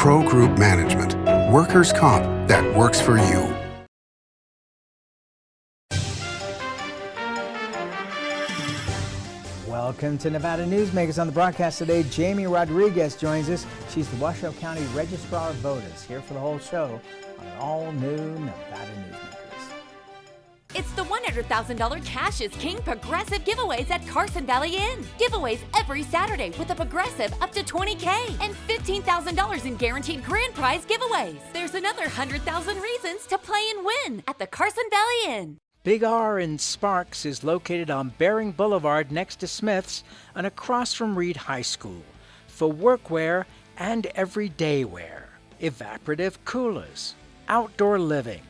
Pro Group Management. Workers' comp that works for you. Welcome to Nevada Newsmakers. On the broadcast today, Jaime Rodriguez joins us. She's the Washoe County Registrar of Voters, here for the whole show on an all-new Nevada Newsmakers. It's the $100,000 Cash is King Progressive giveaways at Carson Valley Inn. Giveaways every Saturday with a Progressive up to $20K and $15,000 in guaranteed grand prize giveaways. There's another 100,000 reasons to play and win at the Carson Valley Inn. Big R in Sparks is located on Bering Boulevard next to Smith's and across from Reed High School for workwear and everyday wear. Evaporative coolers, outdoor living,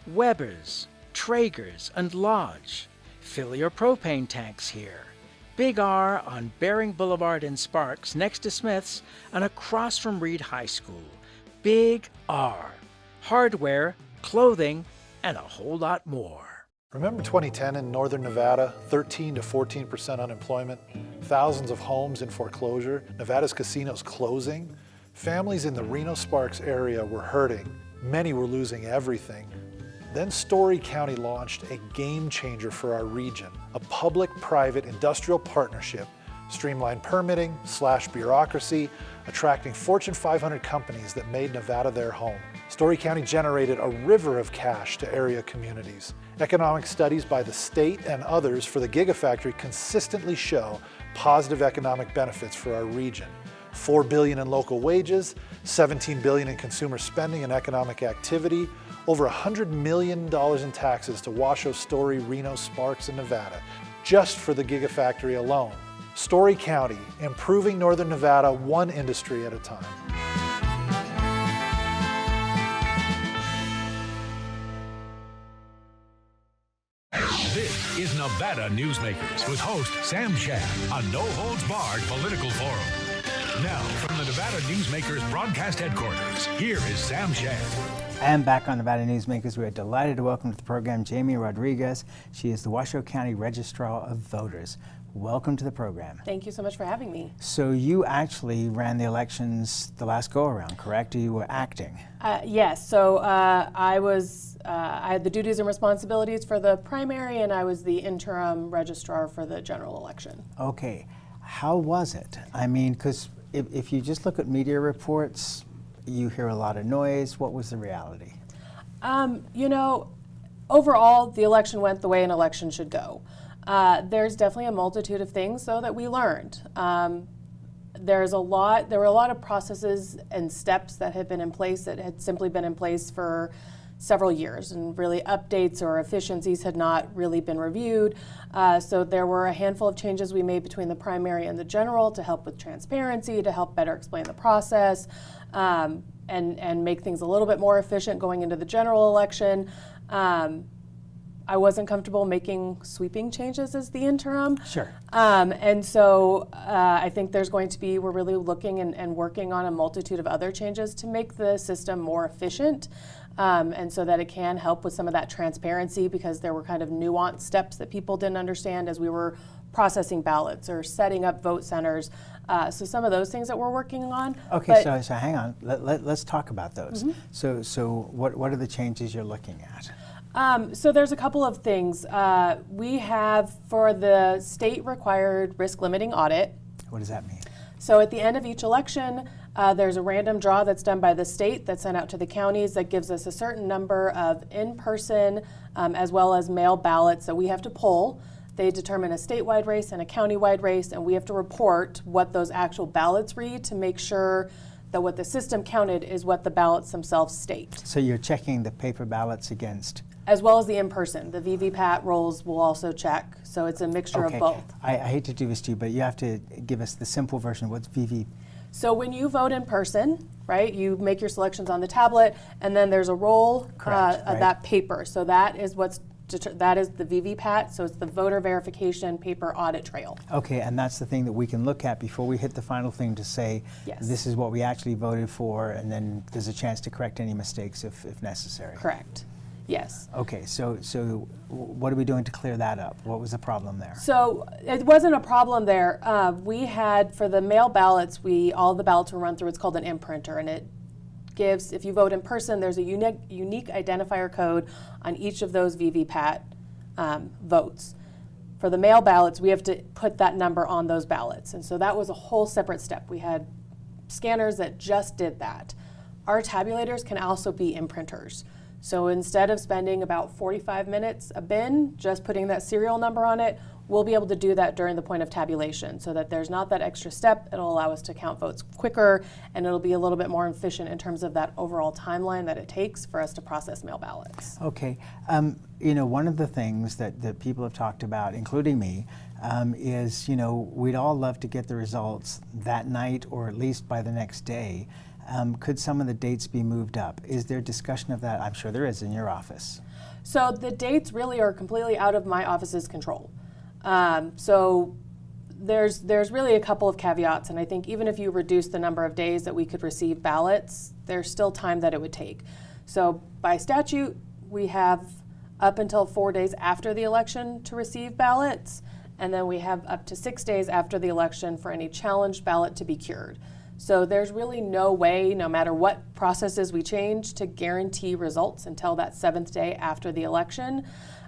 Weber's, Traeger's, and Lodge. Fill your propane tanks here. Big R on Bering Boulevard in Sparks next to Smith's and across from Reed High School. Big R. Hardware, clothing, and a whole lot more. Remember 2010 in Northern Nevada, 13 to 14% unemployment, thousands of homes in foreclosure, Nevada's casinos closing? Families in the Reno-Sparks area were hurting. Many were losing everything. Then Story County launched a game changer for our region, a public-private industrial partnership, streamlined permitting, slashed bureaucracy, attracting Fortune 500 companies that made Nevada their home. Story County generated a river of cash to area communities. Economic studies by the state and others for the Gigafactory consistently show positive economic benefits for our region. $4 billion in local wages, $17 billion in consumer spending and economic activity, over $100 million in taxes to Washoe, Story, Reno, Sparks, and Nevada, just for the Gigafactory alone. Story County, improving Northern Nevada one industry at a time. This is Nevada Newsmakers with host Sam Shad, a no-holds-barred political forum. Now, from the Nevada Newsmakers broadcast headquarters, here is Sam Shad. And back on Nevada Newsmakers, we are delighted to welcome to the program Jaime Rodriguez. She is the Washoe County Registrar of Voters. Welcome to the program. Thank you so much for having me. So you actually ran the elections the last go-around, correct? Or you were acting? Yes, so I had the duties and responsibilities for the primary, and I was the interim registrar for the general election. Okay, how was it? I mean, because if you just look at media reports, you hear a lot of noise. What was the reality? You know, overall, the election went the way an election should go. There's definitely a multitude of things, though, that we learned. There were a lot of processes and steps that had been in place that had simply been in place for several years, and really updates or efficiencies had not really been reviewed. So there were a handful of changes we made between the primary and the general to help with transparency, to help better explain the process, and make things a little bit more efficient going into the general election. I wasn't comfortable making sweeping changes as the interim. Sure. And so I think we're really looking and working on a multitude of other changes to make the system more efficient, and so that it can help with some of that transparency, because there were kind of nuanced steps that people didn't understand as we were processing ballots or setting up vote centers. So some of those things that we're working on. Okay, so hang on. Let's talk about those. Mm-hmm. So what are the changes you're looking at? So there's a couple of things. We have, for the state required risk limiting audit. What does that mean? So at the end of each election, there's a random draw that's done by the state that's sent out to the counties that gives us a certain number of in-person as well as mail ballots that we have to pull. They determine a statewide race and a countywide race, and we have to report what those actual ballots read to make sure that what the system counted is what the ballots themselves state. So you're checking the paper ballots against? As well as the in-person. The VVPAT rolls will also check, so it's a mixture of both. I hate to do this to you, but you have to give us the simple version. What's VV? So when you vote in person, right, you make your selections on the tablet, and then there's a roll of that paper. So that is that is the VVPAT, so it's the voter verification paper audit trail. Okay, and that's the thing that we can look at before we hit the final thing to say, yes, this is what we actually voted for, and then there's a chance to correct any mistakes if necessary. Correct. Yes. Okay, so what are we doing to clear that up? What was the problem there? So it wasn't a problem there. We had, for the mail ballots, all the ballots were run through, it's called an imprinter, and it gives, if you vote in person, there's a unique identifier code on each of those VVPAT votes. For the mail ballots, we have to put that number on those ballots. And so that was a whole separate step. We had scanners that just did that. Our tabulators can also be imprinters. So instead of spending about 45 minutes a bin, just putting that serial number on it, we'll be able to do that during the point of tabulation so that there's not that extra step. It'll allow us to count votes quicker, and it'll be a little bit more efficient in terms of that overall timeline that it takes for us to process mail ballots. Okay. You know, one of the things that people have talked about, including me, is, you know, we'd all love to get the results that night or at least by the next day. Could some of the dates be moved up? Is there discussion of that? I'm sure there is in your office. So the dates really are completely out of my office's control. So there's really a couple of caveats, and I think even if you reduce the number of days that we could receive ballots, there's still time that it would take. So by statute, we have up until 4 days after the election to receive ballots, and then we have up to 6 days after the election for any challenged ballot to be cured. So there's really no way, no matter what processes we change, to guarantee results until that 7th day after the election.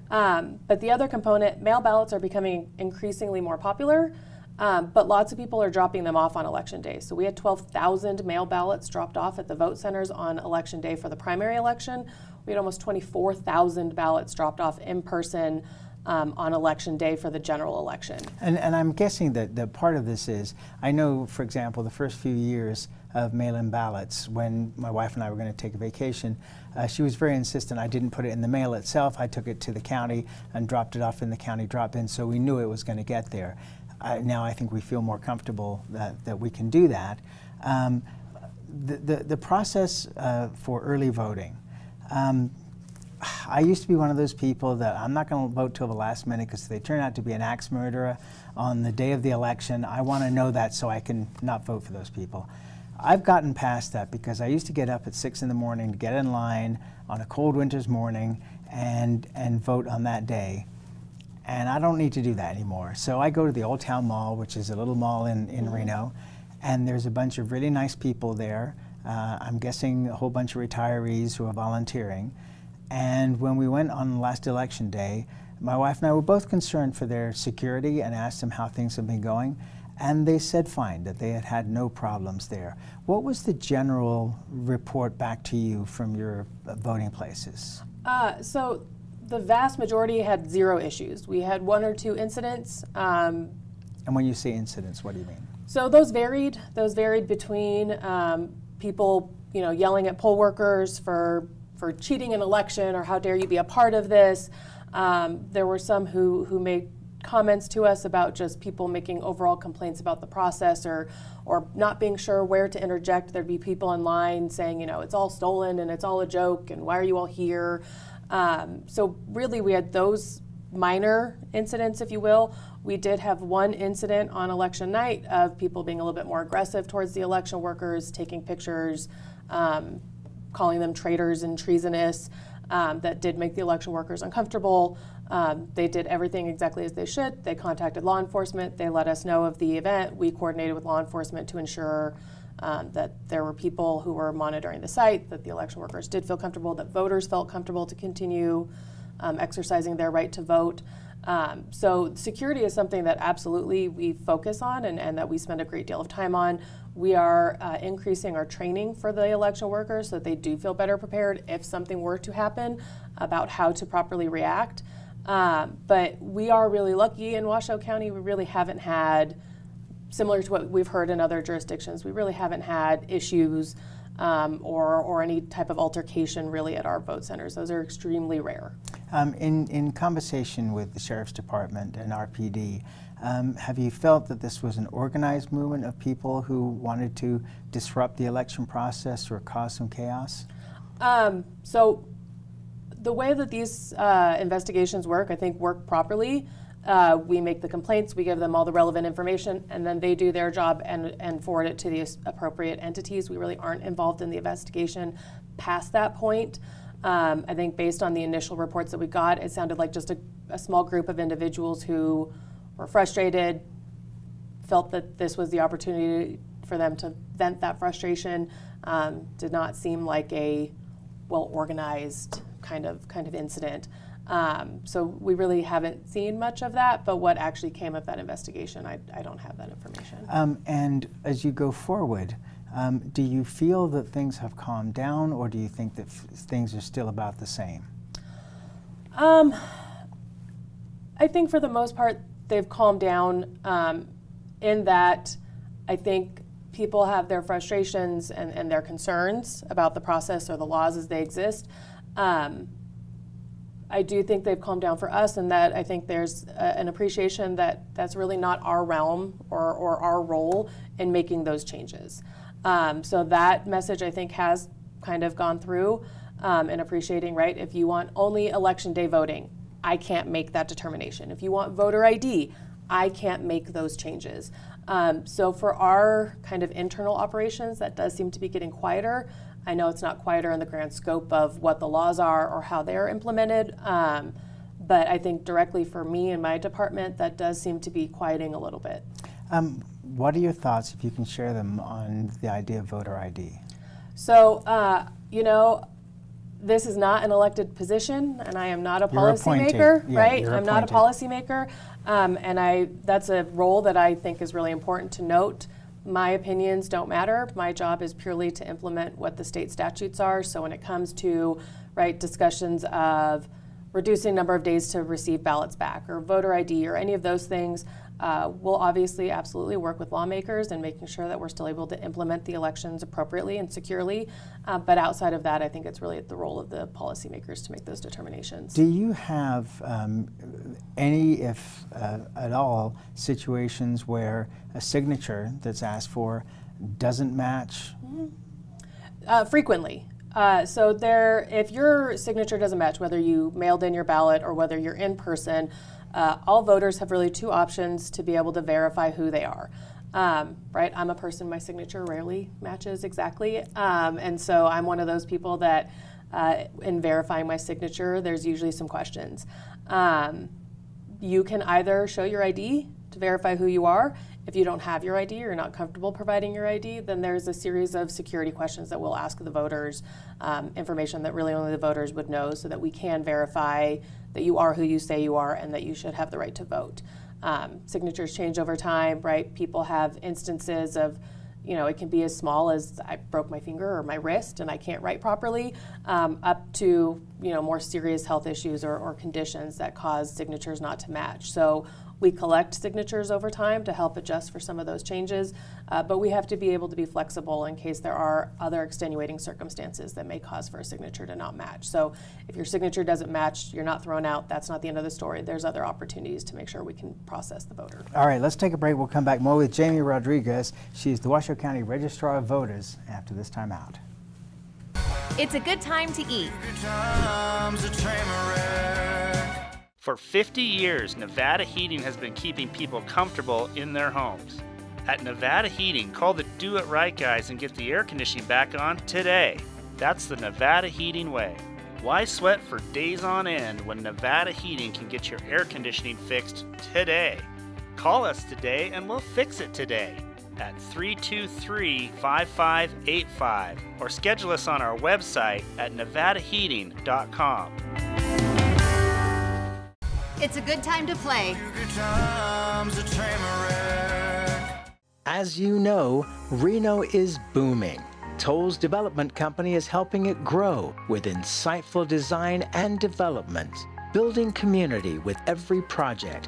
But the other component, mail ballots are becoming increasingly more popular, but lots of people are dropping them off on election day. So we had 12,000 mail ballots dropped off at the vote centers on election day for the primary election. We had almost 24,000 ballots dropped off in person on election day for the general election. And I'm guessing that the part of this is, I know, for example, the first few years of mail-in ballots, when my wife and I were going to take a vacation, she was very insistent I didn't put it in the mail itself. I took it to the county and dropped it off in the county drop-in, so we knew it was going to get there. Now I think we feel more comfortable that we can do that. The process for early voting, I used to be one of those people that I'm not going to vote till the last minute because if they turn out to be an axe murderer on the day of the election, I want to know that so I can not vote for those people. I've gotten past that because I used to get up at 6 in the morning to get in line on a cold winter's morning and vote on that day. And I don't need to do that anymore. So I go to the Old Town Mall, which is a little mall in Reno, and there's a bunch of really nice people there. I'm guessing a whole bunch of retirees who are volunteering. And when we went on last election day, my wife and I were both concerned for their security and asked them how things have been going. And they said fine, that they had had no problems there. What was the general report back to you from your voting places? So the vast majority had 0 issues. We had 1 or 2 incidents. And when you say incidents, what do you mean? So those varied. Those varied between people, you know, yelling at poll workers for cheating an election or how dare you be a part of this. There were some who made comments to us about just people making overall complaints about the process or not being sure where to interject. There'd be people in line saying, you know, it's all stolen and it's all a joke and why are you all here? So really we had those minor incidents, if you will. We did have 1 incident on election night of people being a little bit more aggressive towards the election workers, taking pictures, calling them traitors and treasonous. That did make the election workers uncomfortable. They did everything exactly as they should. They contacted law enforcement. They let us know of the event. We coordinated with law enforcement to ensure that there were people who were monitoring the site, that the election workers did feel comfortable, that voters felt comfortable to continue exercising their right to vote. So security is something that absolutely we focus on and that we spend a great deal of time on. We are increasing our training for the election workers so that they do feel better prepared if something were to happen about how to properly react. But we are really lucky in Washoe County. We really haven't had, similar to what we've heard in other jurisdictions, we really haven't had issues or any type of altercation really at our vote centers. Those are extremely rare. In conversation with the Sheriff's Department and RPD, have you felt that this was an organized movement of people who wanted to disrupt the election process or cause some chaos? So the way that these investigations work, I think work properly. We make the complaints, we give them all the relevant information, and then they do their job and forward it to the appropriate entities. We really aren't involved in the investigation past that point. I think based on the initial reports that we got, it sounded like just a small group of individuals who were frustrated, felt that this was the opportunity for them to vent that frustration. Did not seem like a well-organized kind of incident. So we really haven't seen much of that, but what actually came of that investigation, I don't have that information. And as you go forward, do you feel that things have calmed down, or do you think that things are still about the same? I think for the most part, they've calmed down in that I think people have their frustrations and their concerns about the process or the laws as they exist. I do think they've calmed down for us, and that I think there's an appreciation that that's really not our realm or our role in making those changes. So that message, I think, has kind of gone through in appreciating, right? If you want only election day voting, I can't make that determination. If you want voter ID, I can't make those changes. So for our kind of internal operations, that does seem to be getting quieter. I know it's not quieter in the grand scope of what the laws are or how they're implemented, but I think directly for me and my department, that does seem to be quieting a little bit. What are your thoughts, if you can share them, on the idea of voter ID? So, you know, this is not an elected position, and I am not a policymaker, right? I'm not a policymaker, and that's a role that I think is really important to note. My opinions don't matter. My job is purely to implement what the state statutes are. So when it comes to, right, discussions of reducing number of days to receive ballots back or voter ID or any of those things, we'll obviously absolutely work with lawmakers and making sure that we're still able to implement the elections appropriately and securely. But outside of that, I think it's really the role of the policymakers to make those determinations. Do you have any, if at all, situations where a signature that's asked for doesn't match? Frequently. So if your signature doesn't match, whether you mailed in your ballot or whether you're in person, all voters have really two options to be able to verify who they are. Right? I'm a person, my signature rarely matches exactly. And so I'm one of those people that in verifying my signature, there's usually some questions. You can either show your ID to verify who you are. If you don't have your ID or you're not comfortable providing your ID, then there's a series of security questions that we'll ask the voters, information that really only the voters would know, so that we can verify that you are who you say you are and that you should have the right to vote. Signatures change over time, right? People have instances of, you know, it can be as small as I broke my finger or my wrist and I can't write properly, up to, you know, more serious health issues or conditions that cause signatures not to match. So we collect signatures over time to help adjust for some of those changes, but we have to be able to be flexible in case there are other extenuating circumstances that may cause for a signature to not match. So if your signature doesn't match, you're not thrown out. That's not the end of the story. There's other opportunities to make sure we can process the voter. All right, let's take a break. We'll come back more with Jaime Rodriguez. She's the Washoe County Registrar of Voters after this time out. It's a good time to eat. For 50 years, Nevada Heating has been keeping people comfortable in their homes. At Nevada Heating, call the Do It Right guys and get the air conditioning back on today. That's the Nevada Heating way. Why sweat for days on end when Nevada Heating can get your air conditioning fixed today? Call us today and we'll fix it today at 323-5585 or schedule us on our website at nevadaheating.com. It's a good time to play. As you know, Reno is booming. Toll's development company is helping it grow with insightful design and development, building community with every project,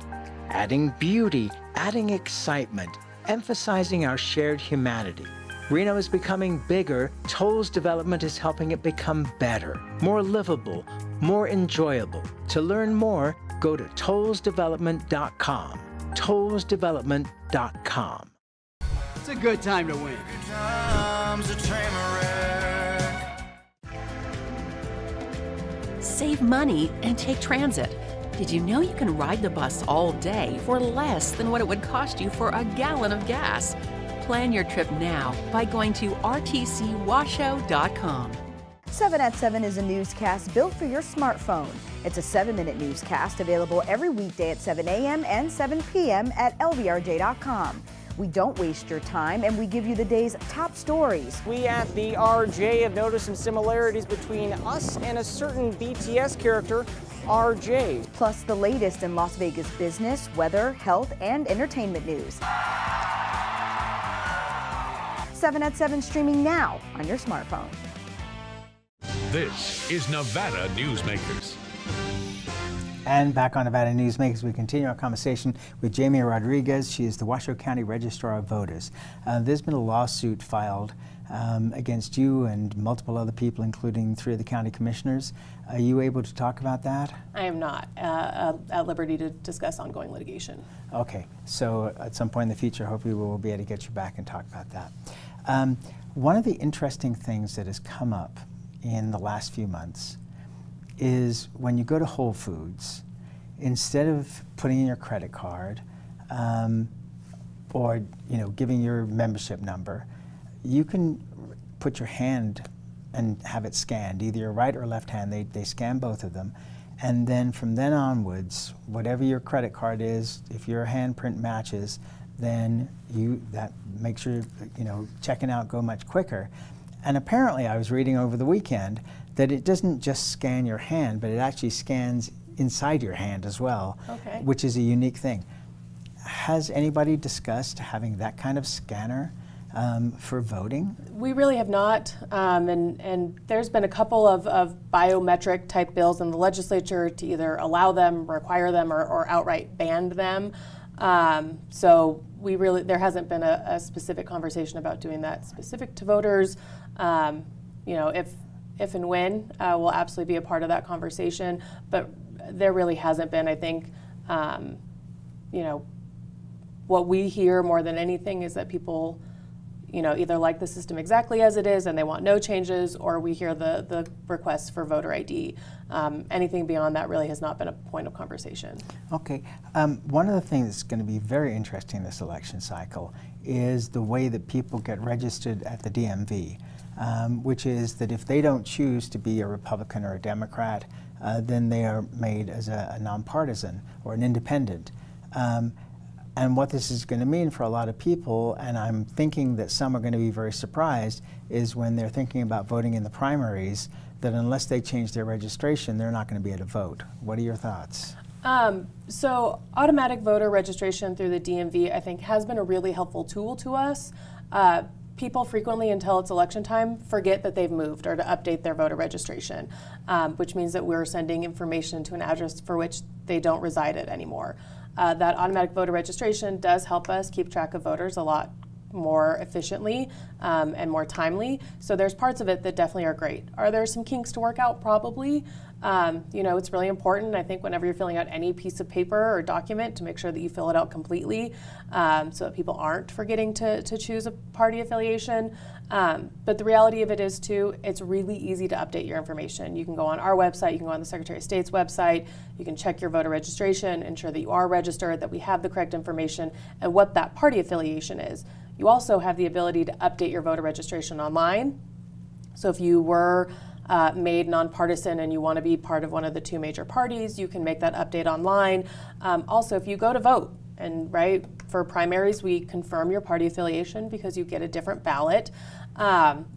adding beauty, adding excitement, emphasizing our shared humanity. Reno is becoming bigger. Toll's development is helping it become better, more livable, more enjoyable. To learn more, go to tollsdevelopment.com. tollsdevelopment.com. It's a good time to win. Save money and take transit. Did you know you can ride the bus all day for less than what it would cost you for a gallon of gas? Plan your trip now by going to rtcwashoe.com. 7 at 7 is a newscast built for your smartphone. It's a 7-minute newscast available every weekday at 7 a.m. and 7 p.m. at lvrj.com. We don't waste your time, and we give you the day's top stories. We at the RJ have noticed some similarities between us and a certain BTS character, RJ. Plus the latest in Las Vegas business, weather, health, and entertainment news. 7 at 7 streaming now on your smartphone. This is Nevada Newsmakers. And back on Nevada Newsmakers, we continue our conversation with Jaime Rodriguez. She is the Washoe County Registrar of Voters. There's been a lawsuit filed against you and multiple other people, including 3 of the county commissioners. Are you able to talk about that? I am not at liberty to discuss ongoing litigation. Okay, so at some point in the future, hopefully we'll be able to get you back and talk about that. One of the interesting things that has come up in the last few months is when you go to Whole Foods, instead of putting in your credit card or giving your membership number, you can put your hand and have it scanned, either your right or left hand. They scan both of them, and then from then onwards, whatever your credit card is, if your handprint matches, then that makes your checking out go much quicker. And apparently, I was reading over the weekend that it doesn't just scan your hand, but it actually scans inside your hand as well, which is a unique thing. Has anybody discussed having that kind of scanner for voting? We really have not, and there's been a couple of biometric type bills in the legislature to either allow them, require them, or outright ban them. So there hasn't been a specific conversation about doing that specific to voters. If and when, we'll absolutely be a part of that conversation, but there really hasn't been. I think, what we hear more than anything is that people, either like the system exactly as it is and they want no changes, or we hear the requests for voter ID. Anything beyond that really has not been a point of conversation. Okay. One of the things that's going to be very interesting this election cycle is the way that people get registered at the DMV, which is that if they don't choose to be a Republican or a Democrat, then they are made as a nonpartisan or an independent. And what this is going to mean for a lot of people, and I'm thinking that some are going to be very surprised, is when they're thinking about voting in the primaries, that unless they change their registration, they're not going to be able to vote. What are your thoughts? So automatic voter registration through the DMV, I think, has been a really helpful tool to us. People frequently, until it's election time, forget that they've moved or to update their voter registration, which means that we're sending information to an address for which they don't reside at anymore. That automatic voter registration does help us keep track of voters a lot more efficiently and more timely. So there's parts of it that definitely are great. Are there some kinks to work out? Probably. It's really important, I think, whenever you're filling out any piece of paper or document, to make sure that you fill it out completely so that people aren't forgetting to choose a party affiliation. But the reality of it is, too, it's really easy to update your information. You can go on our website, you can go on the Secretary of State's website, you can check your voter registration, ensure that you are registered, that we have the correct information, and what that party affiliation is. You also have the ability to update your voter registration online. So if you were made nonpartisan and you want to be part of one of the 2 major parties, you can make that update online. Also, if you go to vote, and for primaries, we confirm your party affiliation because you get a different ballot.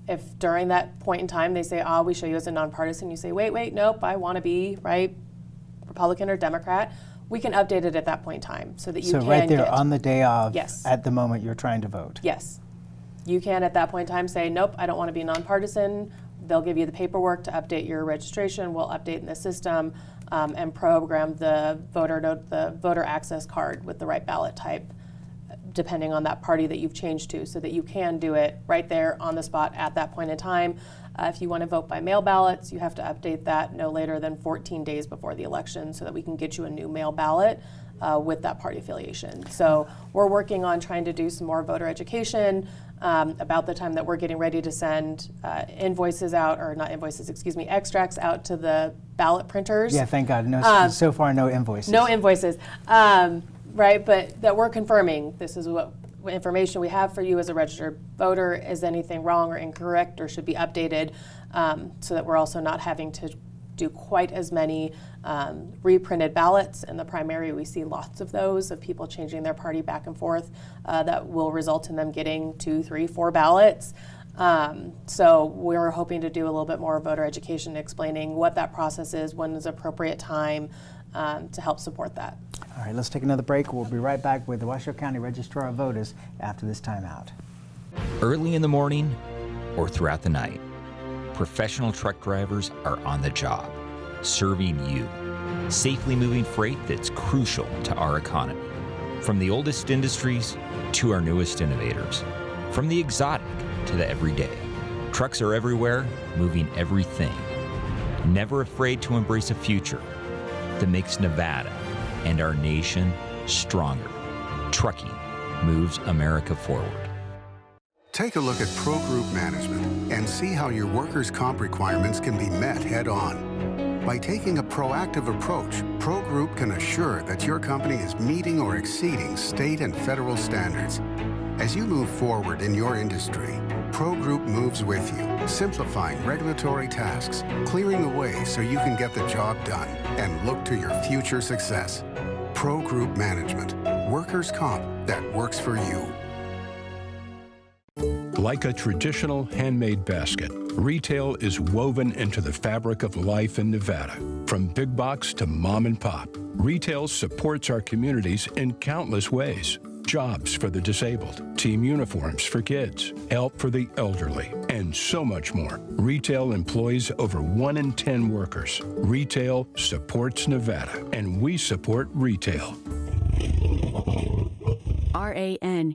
If during that point in time they say, we show you as a nonpartisan, you say, wait, nope, I want to be Republican or Democrat, we can update it at that point in time so that you can So right there get, on the day of, yes, at the moment you're trying to vote? Yes. You can at that point in time say, nope, I don't want to be nonpartisan. They'll give you the paperwork to update your registration. We'll update in the system and program the voter access card with the right ballot type, depending on that party that you've changed to, so that you can do it right there on the spot at that point in time. If you want to vote by mail ballots, you have to update that no later than 14 days before the election so that we can get you a new mail ballot with that party affiliation. So we're working on trying to do some more voter education about the time that we're getting ready to send extracts out to the ballot printers. Yeah, thank God. No, so far, no invoices. No invoices, but that we're confirming this is what information we have for you as a registered voter. Is anything wrong or incorrect or should be updated, so that we're also not having to do quite as many reprinted ballots. In the primary, we see lots of those, of people changing their party back and forth, that will result in them getting 2, 3, 4 ballots. So we're hoping to do a little bit more voter education, explaining what that process is, when is appropriate time, to help support that. All right, let's take another break. We'll be right back with the Washoe County Registrar of Voters after this timeout. Early in the morning or throughout the night, professional truck drivers are on the job, serving you, safely moving freight that's crucial to our economy. From the oldest industries to our newest innovators, from the exotic to the everyday, trucks are everywhere, moving everything. Never afraid to embrace a future that makes Nevada and our nation stronger. Trucking moves America forward. Take a look at Pro Group Management and see how your workers' comp requirements can be met head-on. By taking a proactive approach, Pro Group can assure that your company is meeting or exceeding state and federal standards. As you move forward in your industry, Pro Group moves with you, simplifying regulatory tasks, clearing the way so you can get the job done and look to your future success. Pro Group Management, workers' comp that works for you. Like a traditional handmade basket, retail is woven into the fabric of life in Nevada. From big box to mom and pop, retail supports our communities in countless ways. Jobs for the disabled, team uniforms for kids, help for the elderly, and so much more. Retail employs over 1 in 10 workers. Retail supports Nevada, and we support retail. RANNV.org.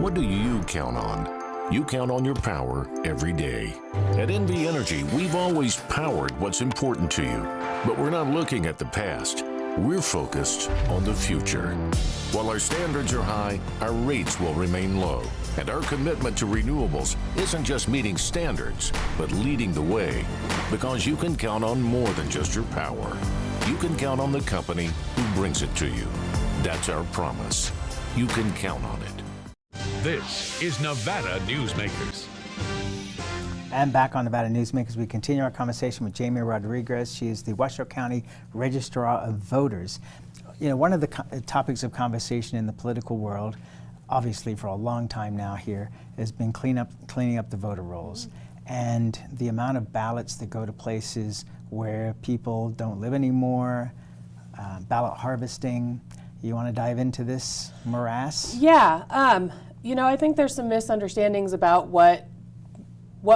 What do you count on? You count on your power every day. At NV Energy, we've always powered what's important to you, but we're not looking at the past. We're focused on the future. While our standards are high, our rates will remain low. And our commitment to renewables isn't just meeting standards, but leading the way. Because you can count on more than just your power. You can count on the company who brings it to you. That's our promise. You can count on it. This is Nevada Newsmakers. And back on Nevada Newsmakers, we continue our conversation with Jaime Rodriguez. She is the Washoe County Registrar of Voters. You know, one of the topics of conversation in the political world, obviously for a long time now here, has been cleaning up the voter rolls. And the amount of ballots that go to places where people don't live anymore, ballot harvesting. You want to dive into this morass? Yeah, you know, I think there's some misunderstandings about what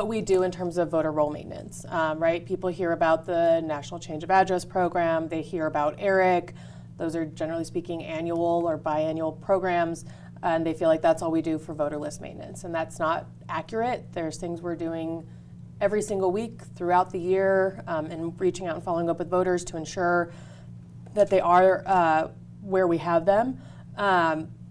we do in terms of voter roll maintenance, right? People hear about the National Change of Address program, they hear about ERIC. Those are generally speaking annual or biannual programs, and they feel like that's all we do for voter list maintenance, and that's not accurate. There's things we're doing every single week throughout the year, and reaching out and following up with voters to ensure that they are where we have them.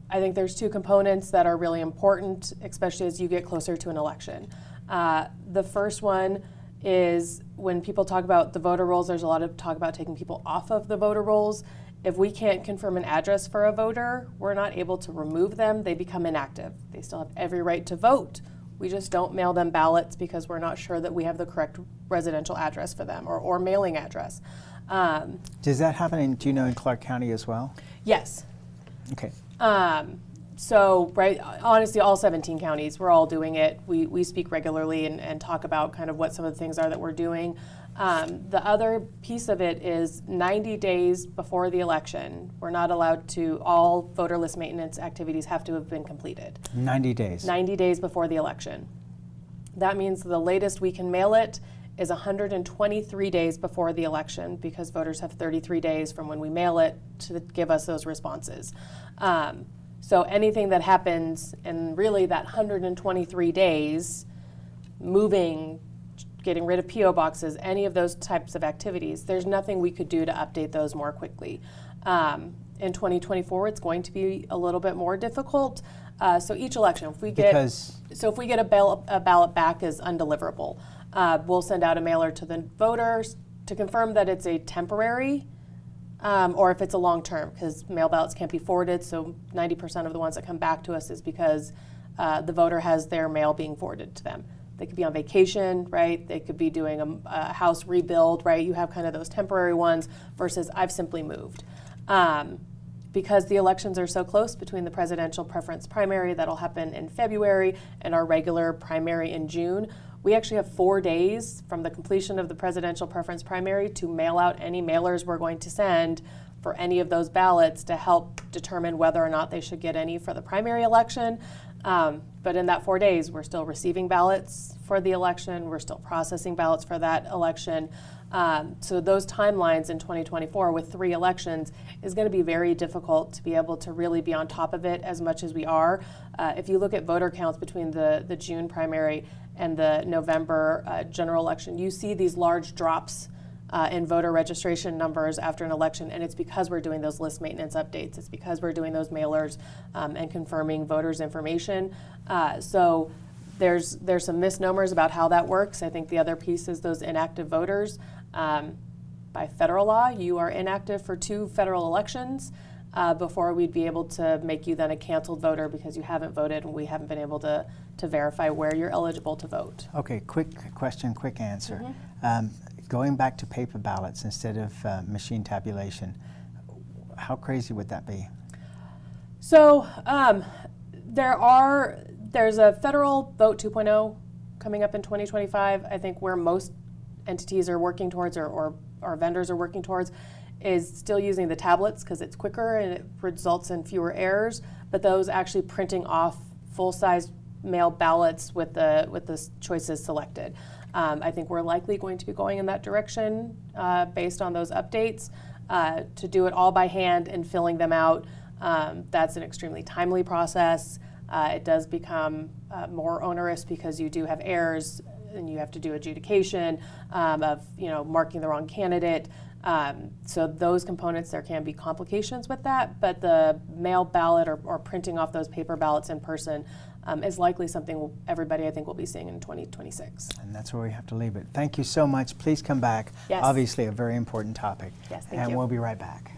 I think there's 2 components that are really important, especially as you get closer to an election. The first one is when people talk about the voter rolls, there's a lot of talk about taking people off of the voter rolls. If we can't confirm an address for a voter, we're not able to remove them. They become inactive. They still have every right to vote. We just don't mail them ballots because we're not sure that we have the correct residential address for them or mailing address. Does that happen do you know, in Clark County as well? Yes. Okay. So, right, honestly, all 17 counties, we're all doing it. We speak regularly and talk about kind of what some of the things are that we're doing. The other piece of it is 90 days before the election, we're not allowed to, all voter list maintenance activities have to have been completed. 90 days. 90 days before the election. That means the latest we can mail it is 123 days before the election, because voters have 33 days from when we mail it to give us those responses. So anything that happens in really that 123 days, moving, getting rid of P.O. boxes, any of those types of activities, there's nothing we could do to update those more quickly. In 2024, it's going to be a little bit more difficult. So each election, if we get a ballot back as undeliverable, we'll send out a mailer to the voters to confirm that it's a temporary or if it's a long-term, because mail ballots can't be forwarded, so 90% of the ones that come back to us is because the voter has their mail being forwarded to them. They could be on vacation, right? They could be doing a house rebuild, right? You have kind of those temporary ones versus I've simply moved. Because the elections are so close between the presidential preference primary that'll happen in February and our regular primary in June, we actually have 4 days from the completion of the presidential preference primary to mail out any mailers we're going to send for any of those ballots to help determine whether or not they should get any for the primary election. But in that 4 days, we're still receiving ballots for the election. We're still processing ballots for that election. So those timelines in 2024 with 3 elections is going to be very difficult to be able to really be on top of it as much as we are. If you look at voter counts between the June primary and the November general election, you see these large drops in voter registration numbers after an election, and it's because we're doing those list maintenance updates. It's because we're doing those mailers and confirming voters' information. So there's some misnomers about how that works. I think the other piece is those inactive voters. By federal law, you are inactive for 2 federal elections before we'd be able to make you then a canceled voter because you haven't voted and we haven't been able to verify where you're eligible to vote. Okay, quick question, quick answer. Going back to paper ballots instead of machine tabulation, how crazy would that be? So there's a federal vote 2.0 coming up in 2025. I think where most entities are working towards or vendors are working towards is still using the tablets because it's quicker and it results in fewer errors, but those actually printing off full-size mail ballots with the choices selected. I think we're likely going to be going in that direction based on those updates. To do it all by hand and filling them out, that's an extremely timely process. It does become more onerous because you do have errors and you have to do adjudication of marking the wrong candidate. So those components, there can be complications with that, but the mail ballot or printing off those paper ballots in person is likely something everybody, I think, will be seeing in 2026. And that's where we have to leave it. Thank you so much. Please come back. Yes. Obviously a very important topic. Yes, thank and you. we'll be right back.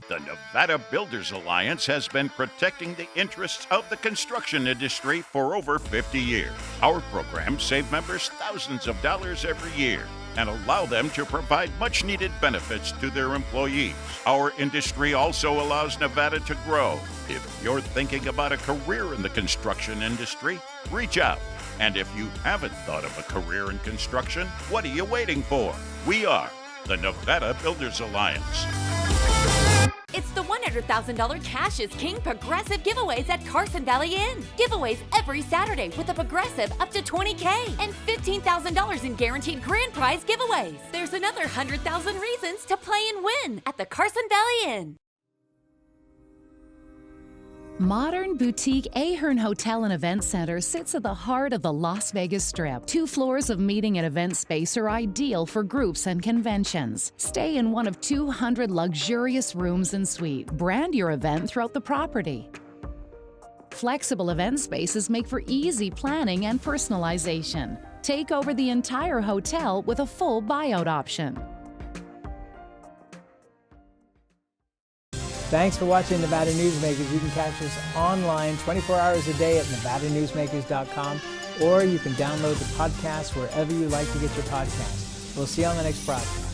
The Nevada Builders Alliance has been protecting the interests of the construction industry for over 50 years. Our programs save members thousands of dollars every year and allow them to provide much-needed benefits to their employees. Our industry also allows Nevada to grow. If you're thinking about a career in the construction industry, reach out. And if you haven't thought of a career in construction, what are you waiting for? We are the Nevada Builders Alliance. It's the $100,000 Cash is King Progressive giveaways at Carson Valley Inn. Giveaways every Saturday with a Progressive up to $20K and $15,000 in guaranteed grand prize giveaways. There's another 100,000 reasons to play and win at the Carson Valley Inn. Modern boutique Ahern Hotel and Event Center sits at the heart of the Las Vegas Strip. 2 floors of meeting and event space are ideal for groups and conventions. Stay in one of 200 luxurious rooms and suites. Brand your event throughout the property. Flexible event spaces make for easy planning and personalization. Take over the entire hotel with a full buyout option. Thanks for watching Nevada Newsmakers. You can catch us online 24 hours a day at nevadanewsmakers.com, or you can download the podcast wherever you like to get your podcasts. We'll see you on the next broadcast.